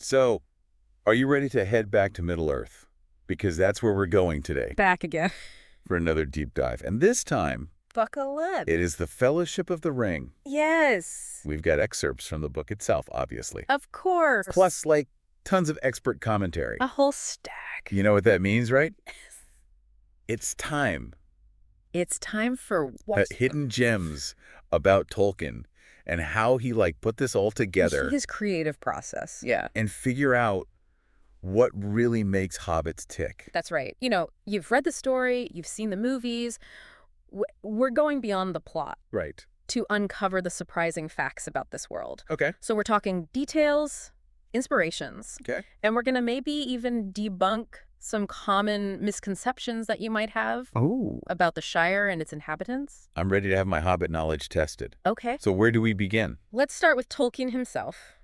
So, are you ready to head back to Middle-earth? Because that's where we're going today Back again. for another deep dive. And this time, Buckle up. it is the Fellowship of the Ring. Yes. We've got excerpts from the book itself, obviously. Of course. Plus, like, tons of expert commentary. A whole stack. You know what that means, right? It's time. It's time for what? Hidden gems about Tolkien and how he, put this all together. His creative process. Yeah. And figure out what really makes hobbits tick. That's right. You know, you've read the story, you've seen the movies. We're going beyond the plot. Right. To uncover the surprising facts about this world. Okay. So we're talking details, inspirations. Okay. And we're going to maybe even debunk some common misconceptions that you might have about the Shire and its inhabitants. I'm ready to have my hobbit knowledge tested. Okay. So where do we begin? Let's start with Tolkien himself.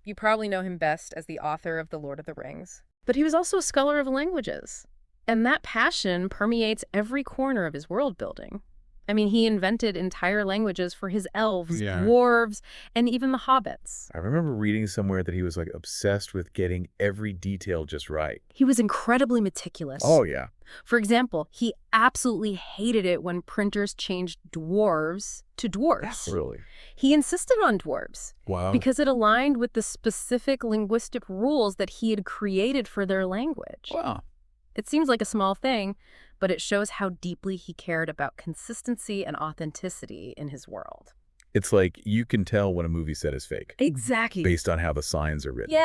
You probably know him best as the author of The Lord of the Rings. But he was also a scholar of languages. And that passion permeates every corner of his world building. I mean, he invented entire languages for his elves, dwarves, and even the hobbits. I remember reading somewhere that he was obsessed with getting every detail just right. He was incredibly meticulous. Oh, yeah. For example, he absolutely hated it when printers changed dwarves to dwarfs. Really? He insisted on dwarves. Wow. Because it aligned with the specific linguistic rules that he had created for their language. Wow. It seems like a small thing, but it shows how deeply he cared about consistency and authenticity in his world. It's like you can tell when a movie set is fake. Exactly. Based on how the signs are written.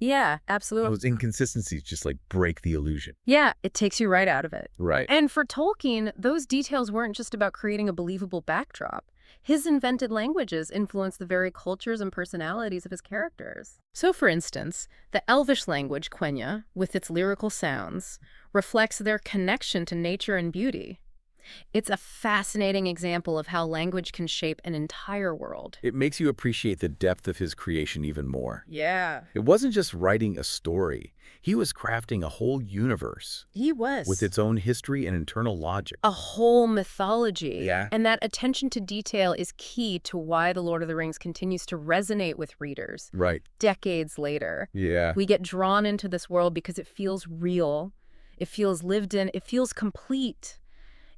Yeah, absolutely. Those inconsistencies just break the illusion. Yeah, it takes you right out of it. Right. And for Tolkien, those details weren't just about creating a believable backdrop. His invented languages influenced the very cultures and personalities of his characters. So, for instance, the Elvish language, Quenya, with its lyrical sounds, reflects their connection to nature and beauty. It's a fascinating example of how language can shape an entire world. It makes you appreciate the depth of his creation even more. Yeah. It wasn't just writing a story. He was crafting a whole universe. He was. With its own history and internal logic. A whole mythology. Yeah. And that attention to detail is key to why The Lord of the Rings continues to resonate with readers. Right. Decades later. Yeah. We get drawn into this world because it feels real. It feels lived in. It feels complete.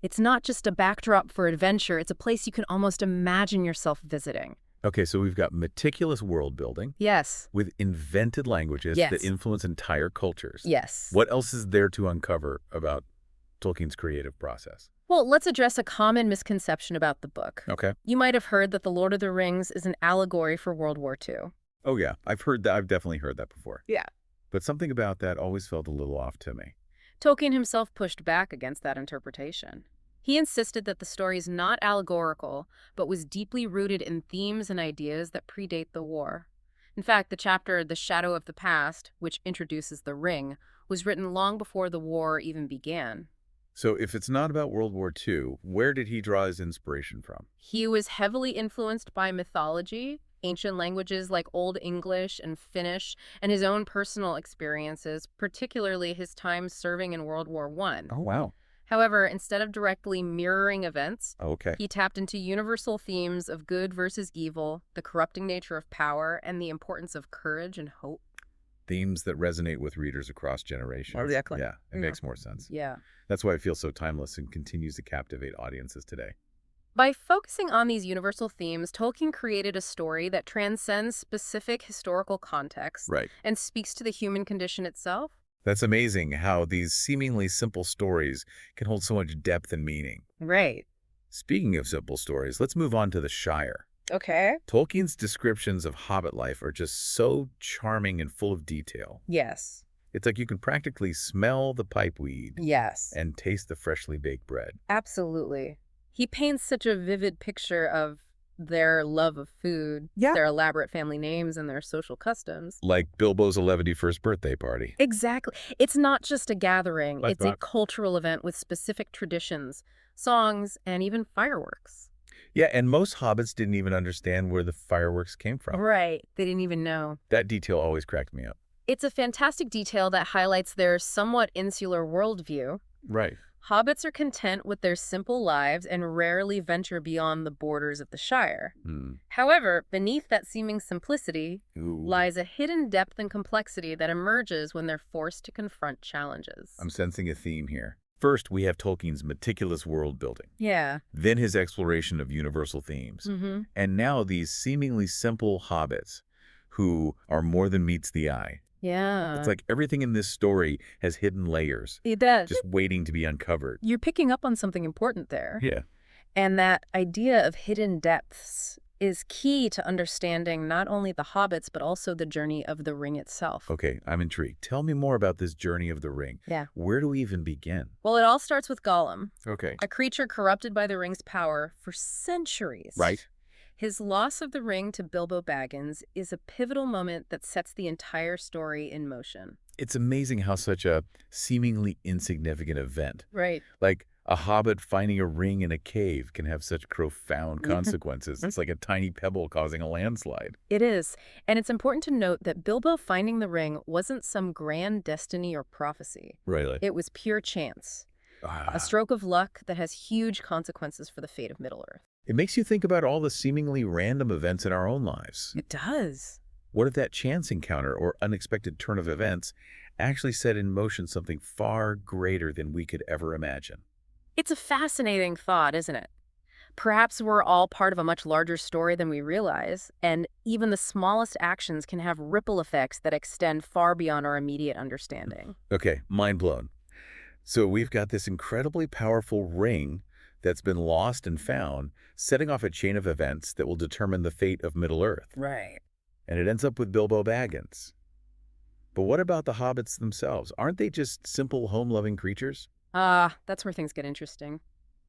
It's not just a backdrop for adventure. It's a place you can almost imagine yourself visiting. Okay, so we've got meticulous world building. Yes. With invented languages that influence entire cultures. Yes. What else is there to uncover about Tolkien's creative process? Well, let's address a common misconception about the book. Okay. You might have heard that The Lord of the Rings is an allegory for World War II. Oh, yeah. I've heard that. I've definitely heard that before. Yeah. But something about that always felt a little off to me. Tolkien himself pushed back against that interpretation. He insisted that the story is not allegorical, but was deeply rooted in themes and ideas that predate the war. In fact, the chapter, The Shadow of the Past, which introduces the ring, was written long before the war even began. So if it's not about World War II, where did he draw his inspiration from? He was heavily influenced by mythology, ancient languages like Old English and Finnish, and his own personal experiences, particularly his time serving in World War I. Oh, wow. However, instead of directly mirroring events, Okay. he tapped into universal themes of good versus evil, the corrupting nature of power, and the importance of courage and hope. Themes that resonate with readers across generations. Exactly. Yeah, it makes more sense. Yeah. That's why it feels so timeless and continues to captivate audiences today. By focusing on these universal themes, Tolkien created a story that transcends specific historical context and speaks to the human condition itself. That's amazing how these seemingly simple stories can hold so much depth and meaning. Right. Speaking of simple stories, let's move on to the Shire. Okay. Tolkien's descriptions of hobbit life are just so charming and full of detail. Yes. It's like you can practically smell the pipeweed. Yes. And taste the freshly baked bread. Absolutely. He paints such a vivid picture of their love of food, their elaborate family names, and their social customs. Like Bilbo's 11st birthday party. Exactly. It's not just a gathering. It's a cultural event with specific traditions, songs, and even fireworks. Yeah, and most hobbits didn't even understand where the fireworks came from. Right. They didn't even know. That detail always cracked me up. It's a fantastic detail that highlights their somewhat insular worldview. Right. Hobbits are content with their simple lives and rarely venture beyond the borders of the Shire. Hmm. However, beneath that seeming simplicity Ooh. lies a hidden depth and complexity that emerges when they're forced to confront challenges. I'm sensing a theme here. First, we have Tolkien's meticulous world building, Yeah. then his exploration of universal themes, Mm-hmm. and now these seemingly simple hobbits who are more than meets the eye. It's Yeah. like everything in this story has hidden layers, It does. just waiting to be uncovered. You're picking up on something important there. Yeah. And that idea of hidden depths is key to understanding not only the hobbits, but also the journey of the ring itself. Okay, I'm intrigued. Tell me more about this journey of the ring. Yeah. Where do we even begin? Well, it all starts with Gollum, Okay. a creature corrupted by the ring's power for centuries. Right. His loss of the ring to Bilbo Baggins is a pivotal moment that sets the entire story in motion. It's amazing how such a seemingly insignificant event, Right. like a hobbit finding a ring in a cave, can have such profound consequences. It's like a tiny pebble causing a landslide. It is. And it's important to note that Bilbo finding the ring wasn't some grand destiny or prophecy. Really? It was pure chance. A Ah. stroke of luck that has huge consequences for the fate of Middle-earth. It makes you think about all the seemingly random events in our own lives. It does. What if that chance encounter or unexpected turn of events actually set in motion something far greater than we could ever imagine? It's a fascinating thought, isn't it? Perhaps we're all part of a much larger story than we realize, and even the smallest actions can have ripple effects that extend far beyond our immediate understanding. Okay, mind blown. So we've got this incredibly powerful ring that's been lost and found, setting off a chain of events that will determine the fate of Middle-earth. Right. And it ends up with Bilbo Baggins. But what about the hobbits themselves? Aren't they just simple home-loving creatures? That's where things get interesting.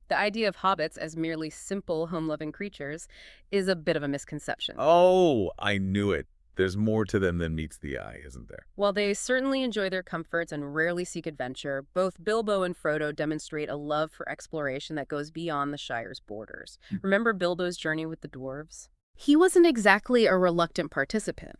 The idea of hobbits as merely simple, home-loving creatures is a bit of a misconception. Oh, I knew it. There's more to them than meets the eye, isn't there? While they certainly enjoy their comforts and rarely seek adventure, both Bilbo and Frodo demonstrate a love for exploration that goes beyond the Shire's borders. Remember Bilbo's journey with the dwarves? He wasn't exactly a reluctant participant.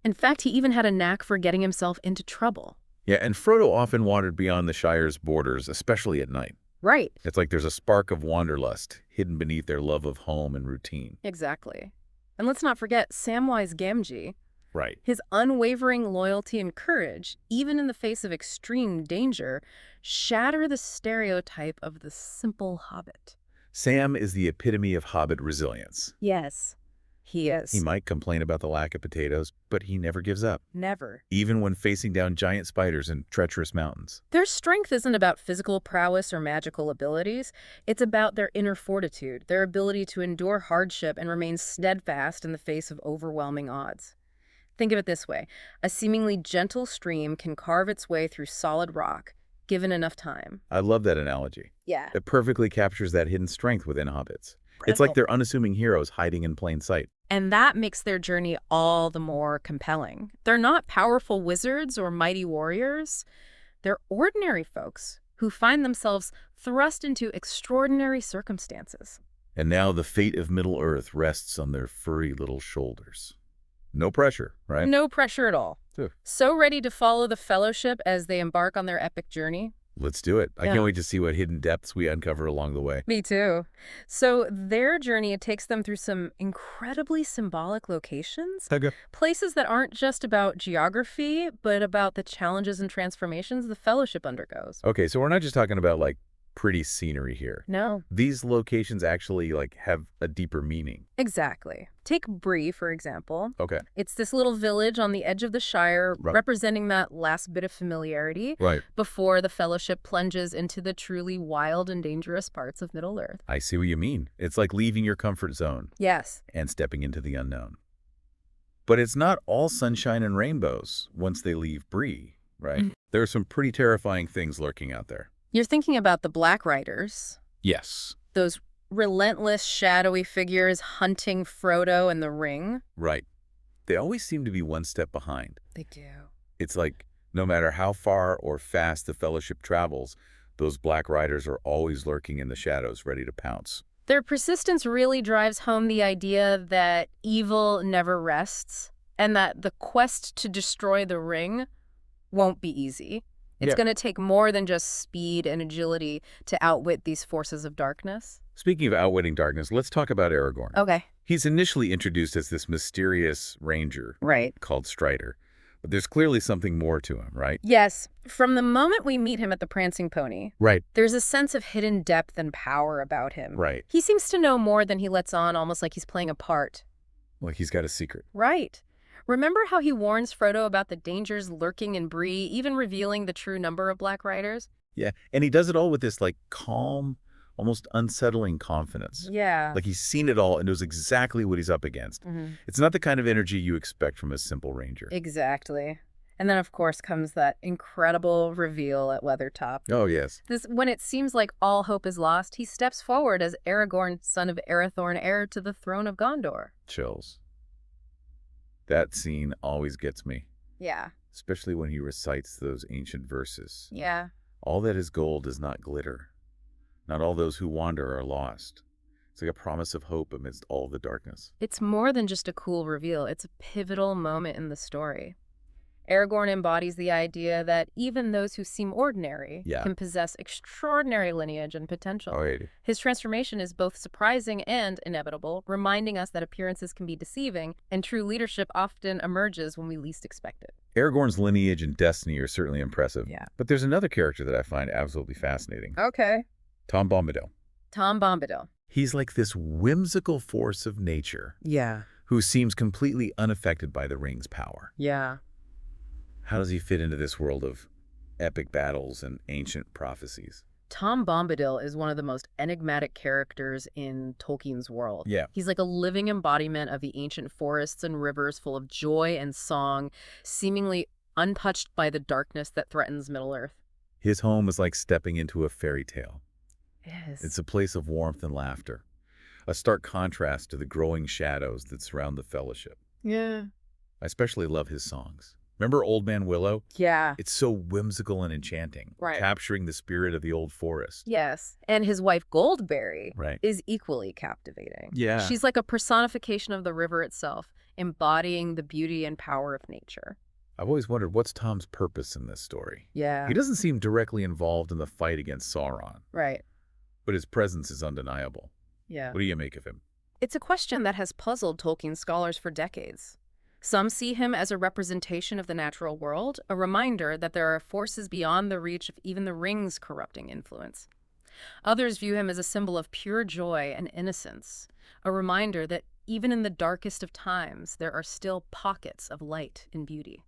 In fact, he even had a knack for getting himself into trouble. Yeah, and Frodo often wandered beyond the Shire's borders, especially at night. Right. It's like there's a spark of wanderlust hidden beneath their love of home and routine. Exactly. And let's not forget Samwise Gamgee. Right. His unwavering loyalty and courage, even in the face of extreme danger, shatter the stereotype of the simple hobbit. Sam is the epitome of hobbit resilience. Yes, he is. He might complain about the lack of potatoes, but he never gives up, Never. even when facing down giant spiders and treacherous mountains. Their strength isn't about physical prowess or magical abilities. It's about their inner fortitude, their ability to endure hardship and remain steadfast in the face of overwhelming odds. Think of it this way. A seemingly gentle stream can carve its way through solid rock, given enough time. I love that analogy. Yeah. It perfectly captures that hidden strength within hobbits. It's like they're unassuming heroes hiding in plain sight. And that makes their journey all the more compelling. They're not powerful wizards or mighty warriors. They're ordinary folks who find themselves thrust into extraordinary circumstances. And now the fate of Middle-earth rests on their furry little shoulders. No pressure, right? No pressure at all. Sure. So ready to follow the Fellowship as they embark on their epic journey? Let's do it. I Yeah. can't wait to see what hidden depths we uncover along the way. Me too. So their journey, it takes them through some incredibly symbolic locations. Okay. Places that aren't just about geography, but about the challenges and transformations the Fellowship undergoes. Okay, so we're not just talking about like pretty scenery here. No. These locations actually like have a deeper meaning. Exactly. Take Bree, for example. Okay. It's this little village on the edge of the Shire, Right. representing that last bit of familiarity Right. before the Fellowship plunges into the truly wild and dangerous parts of Middle-earth. I see what you mean. It's like leaving your comfort zone Yes. and stepping into the unknown. But it's not all sunshine and rainbows once they leave Bree, right? Mhm. There are some pretty terrifying things lurking out there. You're thinking about the Black Riders, Yes. those relentless, shadowy figures hunting Frodo and the Ring. Right. They always seem to be one step behind. They do. It's like no matter how far or fast the Fellowship travels, those Black Riders are always lurking in the shadows, ready to pounce. Their persistence really drives home the idea that evil never rests and that the quest to destroy the Ring won't be easy. It's Yeah. going to take more than just speed and agility to outwit these forces of darkness. Speaking of outwitting darkness, let's talk about Aragorn. Okay. He's initially introduced as this mysterious ranger Right. called Strider, but there's clearly something more to him, right? Yes. From the moment we meet him at the Prancing Pony, Right. there's a sense of hidden depth and power about him. Right. He seems to know more than he lets on, almost like he's playing a part. Like he's got a secret. Right. Remember how he warns Frodo about the dangers lurking in Bree, even revealing the true number of Black Riders? Yeah, and he does it all with this like calm, almost unsettling confidence. Yeah. Like he's seen it all and knows exactly what he's up against. It's not the kind of energy you expect from a simple ranger. Exactly. And then, of course, comes that incredible reveal at Weathertop. Oh, yes. When it seems like all hope is lost, he steps forward as Aragorn, son of Arathorn, heir to the throne of Gondor. Chills. That scene always gets me, Yeah. especially when he recites those ancient verses. Yeah. All that is gold does not glitter. Not all those who wander are lost. It's like a promise of hope amidst all the darkness. It's more than just a cool reveal. It's a pivotal moment in the story. Aragorn embodies the idea that even those who seem ordinary can possess extraordinary lineage and potential. Oh, yeah. His transformation is both surprising and inevitable, reminding us that appearances can be deceiving, and true leadership often emerges when we least expect it. Aragorn's lineage and destiny are certainly impressive. Yeah. But there's another character that I find absolutely fascinating. Okay. Tom Bombadil. Tom Bombadil. He's like this whimsical force of nature Yeah. who seems completely unaffected by the ring's power. Yeah. How does he fit into this world of epic battles and ancient prophecies? Tom Bombadil is one of the most enigmatic characters in Tolkien's world. Yeah. He's like a living embodiment of the ancient forests and rivers full of joy and song, seemingly untouched by the darkness that threatens Middle-earth. His home is like stepping into a fairy tale. Yes. It's a place of warmth and laughter, a stark contrast to the growing shadows that surround the Fellowship. Yeah. I especially love his songs. Remember Old Man Willow? Yeah. It's so whimsical and enchanting, Right. capturing the spirit of the old forest. Yes. And his wife Goldberry Right. is equally captivating. Yeah. She's like a personification of the river itself, embodying the beauty and power of nature. I've always wondered, what's Tom's purpose in this story? Yeah. He doesn't seem directly involved in the fight against Sauron, Right. but his presence is undeniable. Yeah. What do you make of him? It's a question that has puzzled Tolkien scholars for decades. Some see him as a representation of the natural world, a reminder that there are forces beyond the reach of even the ring's corrupting influence. Others view him as a symbol of pure joy and innocence, a reminder that even in the darkest of times, there are still pockets of light and beauty.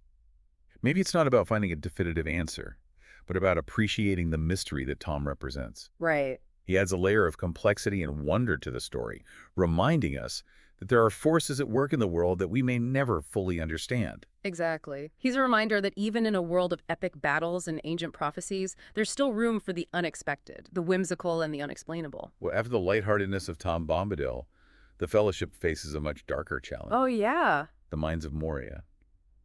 Maybe it's not about finding a definitive answer, but about appreciating the mystery that Tom represents. Right. He adds a layer of complexity and wonder to the story, reminding us that there are forces at work in the world that we may never fully understand. Exactly. He's a reminder that even in a world of epic battles and ancient prophecies, there's still room for the unexpected, the whimsical and the unexplainable. Well, after the lightheartedness of Tom Bombadil, the Fellowship faces a much darker challenge. Oh, yeah. The Mines of Moria.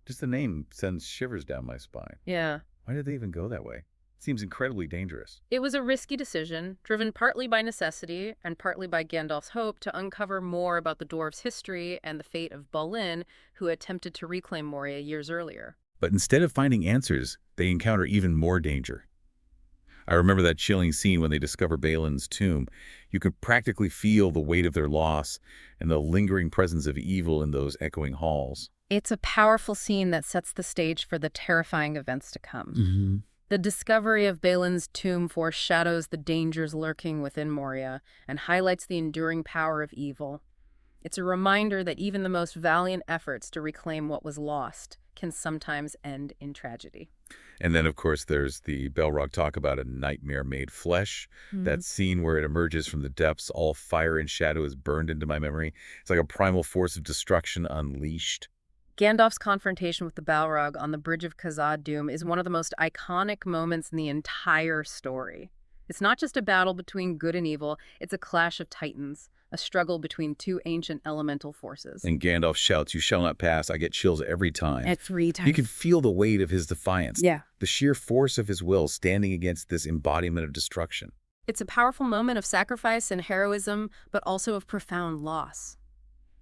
Just the name sends shivers down my spine. Yeah. Why did they even go that way? Seems incredibly dangerous. It was a risky decision, driven partly by necessity and partly by Gandalf's hope to uncover more about the dwarves' history and the fate of Balin, who attempted to reclaim Moria years earlier. But instead of finding answers, they encounter even more danger. I remember that chilling scene when they discover Balin's tomb. You could practically feel the weight of their loss and the lingering presence of evil in those echoing halls. It's a powerful scene that sets the stage for the terrifying events to come. The discovery of Balin's tomb foreshadows the dangers lurking within Moria and highlights the enduring power of evil. It's a reminder that even the most valiant efforts to reclaim what was lost can sometimes end in tragedy. And then, of course, there's the Balrog talk about a nightmare made flesh. That scene where it emerges from the depths, all fire and shadow is burned into my memory. It's like a primal force of destruction unleashed. Gandalf's confrontation with the Balrog on the Bridge of Khazad-dûm is one of the most iconic moments in the entire story. It's not just a battle between good and evil, it's a clash of titans, a struggle between two ancient elemental forces. And Gandalf shouts, "You shall not pass." I get chills every time. At 3 times. You can feel the weight of his defiance. Yeah. The sheer force of his will standing against this embodiment of destruction. It's a powerful moment of sacrifice and heroism, but also of profound loss.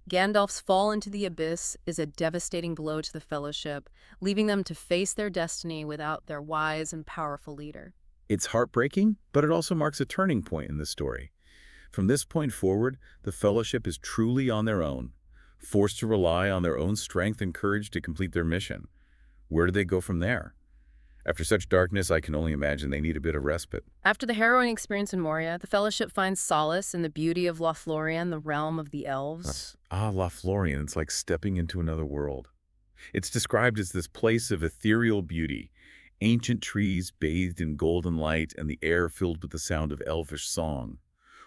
Gandalf's fall into the abyss is a devastating blow to the Fellowship, leaving them to face their destiny without their wise and powerful leader. It's heartbreaking, but it also marks a turning point in the story. From this point forward, the Fellowship is truly on their own, forced to rely on their own strength and courage to complete their mission. Where do they go from there? After such darkness, I can only imagine they need a bit of respite. After the harrowing experience in Moria, the Fellowship finds solace in the beauty of Lothlorien, the realm of the elves. Lothlorien, it's like stepping into another world. It's described as this place of ethereal beauty, ancient trees bathed in golden light and the air filled with the sound of elvish song.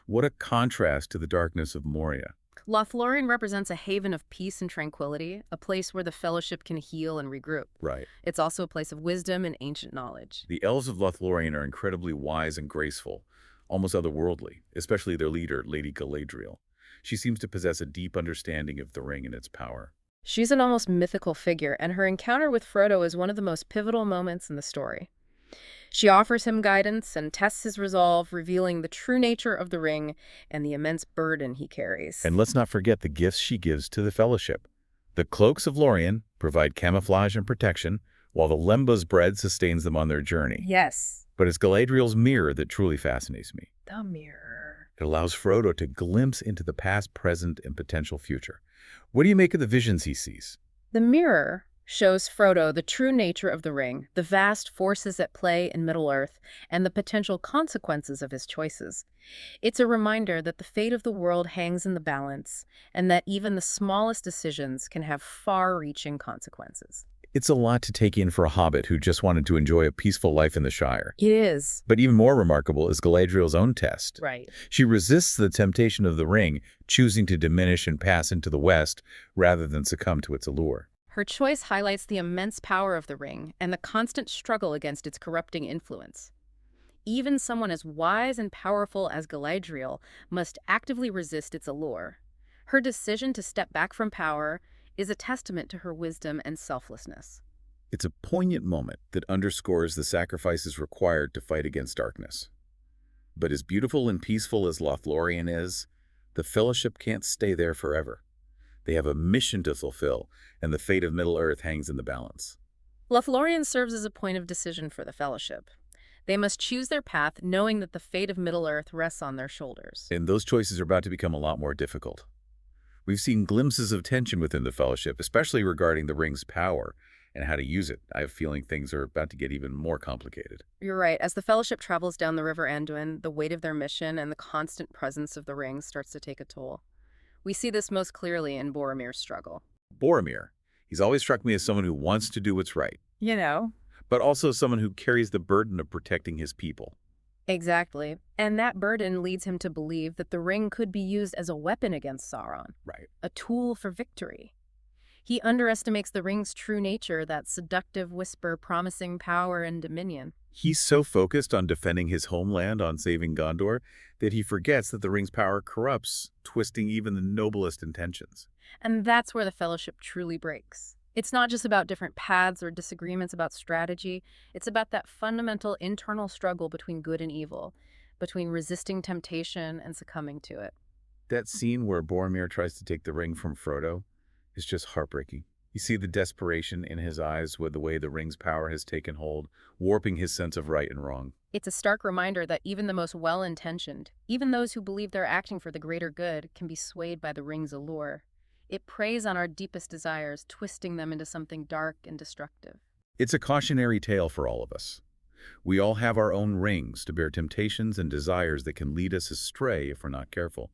What a contrast to the darkness of Moria. Lothlorien represents a haven of peace and tranquility, a place where the Fellowship can heal and regroup. Right. It's also a place of wisdom and ancient knowledge. The elves of Lothlorien are incredibly wise and graceful, almost otherworldly, especially their leader, Lady Galadriel. She seems to possess a deep understanding of the ring and its power. She's an almost mythical figure, and her encounter with Frodo is one of the most pivotal moments in the story. She offers him guidance and tests his resolve, revealing the true nature of the ring and the immense burden he carries. And let's not forget the gifts she gives to the Fellowship. The cloaks of Lorien provide camouflage and protection, while the Lemba's bread sustains them on their journey. Yes. But it's Galadriel's mirror that truly fascinates me. The mirror. It allows Frodo to glimpse into the past, present, and potential future. What do you make of the visions he sees? The mirror shows Frodo the true nature of the ring, the vast forces at play in Middle-earth, and the potential consequences of his choices. It's a reminder that the fate of the world hangs in the balance, and that even the smallest decisions can have far-reaching consequences. It's a lot to take in for a hobbit who just wanted to enjoy a peaceful life in the Shire. It is. But even more remarkable is Galadriel's own test. Right. She resists the temptation of the ring, choosing to diminish and pass into the west rather than succumb to its allure. Her choice highlights the immense power of the ring and the constant struggle against its corrupting influence. Even someone as wise and powerful as Galadriel must actively resist its allure. Her decision to step back from power is a testament to her wisdom and selflessness. It's a poignant moment that underscores the sacrifices required to fight against darkness. But as beautiful and peaceful as Lothlorien is, the Fellowship can't stay there forever. They have a mission to fulfill, and the fate of Middle-earth hangs in the balance. Lothlorien serves as a point of decision for the Fellowship. They must choose their path knowing that the fate of Middle-earth rests on their shoulders. And those choices are about to become a lot more difficult. We've seen glimpses of tension within the Fellowship, especially regarding the ring's power and how to use it. I have a feeling things are about to get even more complicated. You're right. As the Fellowship travels down the River Anduin, the weight of their mission and the constant presence of the ring starts to take a toll. We see this most clearly in Boromir's struggle. Boromir. He's always struck me as someone who wants to do what's right, but also someone who carries the burden of protecting his people. Exactly. And that burden leads him to believe that the ring could be used as a weapon against Sauron, Right. a tool for victory. He underestimates the ring's true nature, that seductive whisper promising power and dominion. He's so focused on defending his homeland, on saving Gondor, that he forgets that the ring's power corrupts, twisting even the noblest intentions. And that's where the Fellowship truly breaks. It's not just about different paths or disagreements about strategy. It's about that fundamental internal struggle between good and evil, between resisting temptation and succumbing to it. That scene where Boromir tries to take the ring from Frodo is just heartbreaking. You see the desperation in his eyes with the way the ring's power has taken hold, warping his sense of right and wrong. It's a stark reminder that even the most well-intentioned, even those who believe they're acting for the greater good, can be swayed by the ring's allure. It preys on our deepest desires, twisting them into something dark and destructive. It's a cautionary tale for all of us. We all have our own rings to bear temptations and desires that can lead us astray if we're not careful.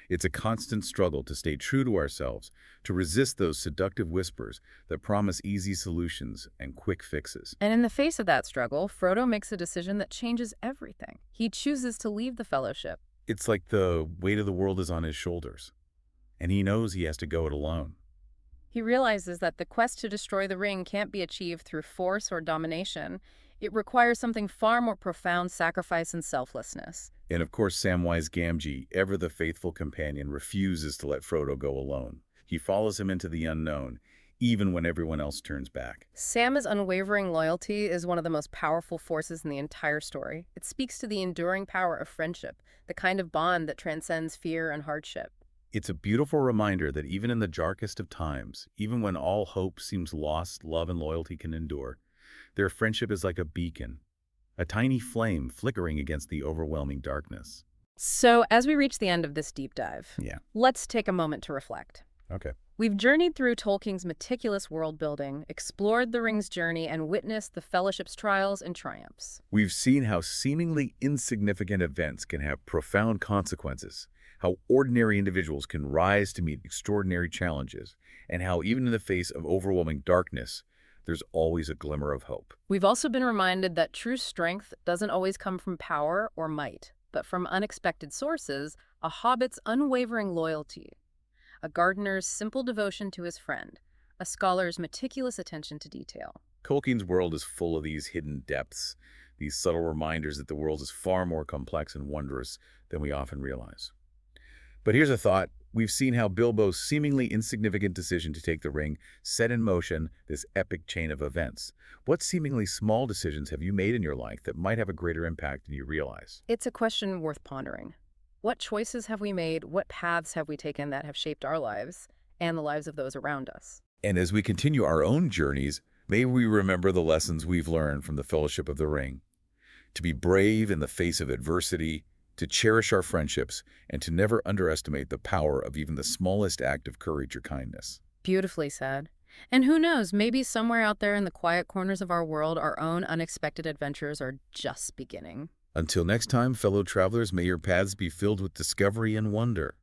It's a constant struggle to stay true to ourselves, to resist those seductive whispers that promise easy solutions and quick fixes. And in the face of that struggle, Frodo makes a decision that changes everything. He chooses to leave the Fellowship. It's like the weight of the world is on his shoulders, and he knows he has to go it alone. He realizes that the quest to destroy the ring can't be achieved through force or domination. It requires something far more profound: sacrifice and selflessness. And of course, Samwise Gamgee, ever the faithful companion, refuses to let Frodo go alone. He follows him into the unknown, even when everyone else turns back. Sam's unwavering loyalty is one of the most powerful forces in the entire story. It speaks to the enduring power of friendship, the kind of bond that transcends fear and hardship. It's a beautiful reminder that even in the darkest of times, even when all hope seems lost, love and loyalty can endure. Their friendship is like a beacon, a tiny flame flickering against the overwhelming darkness. So, as we reach the end of this deep dive, Yeah. let's take a moment to reflect. Okay. We've journeyed through Tolkien's meticulous world building, explored the Ring's journey, and witnessed the Fellowship's trials and triumphs. We've seen how seemingly insignificant events can have profound consequences, how ordinary individuals can rise to meet extraordinary challenges, and how even in the face of overwhelming darkness, there's always a glimmer of hope. We've also been reminded that true strength doesn't always come from power or might, but from unexpected sources, a hobbit's unwavering loyalty, a gardener's simple devotion to his friend, a scholar's meticulous attention to detail. Tolkien's world is full of these hidden depths, these subtle reminders that the world is far more complex and wondrous than we often realize. But here's a thought. We've seen how Bilbo's seemingly insignificant decision to take the ring set in motion this epic chain of events. What seemingly small decisions have you made in your life that might have a greater impact than you realize? It's a question worth pondering. What choices have we made? What paths have we taken that have shaped our lives and the lives of those around us? And as we continue our own journeys, may we remember the lessons we've learned from the Fellowship of the Ring. To be brave in the face of adversity, to cherish our friendships, and to never underestimate the power of even the smallest act of courage or kindness. Beautifully said. And who knows, maybe somewhere out there in the quiet corners of our world, our own unexpected adventures are just beginning. Until next time, fellow travelers, may your paths be filled with discovery and wonder.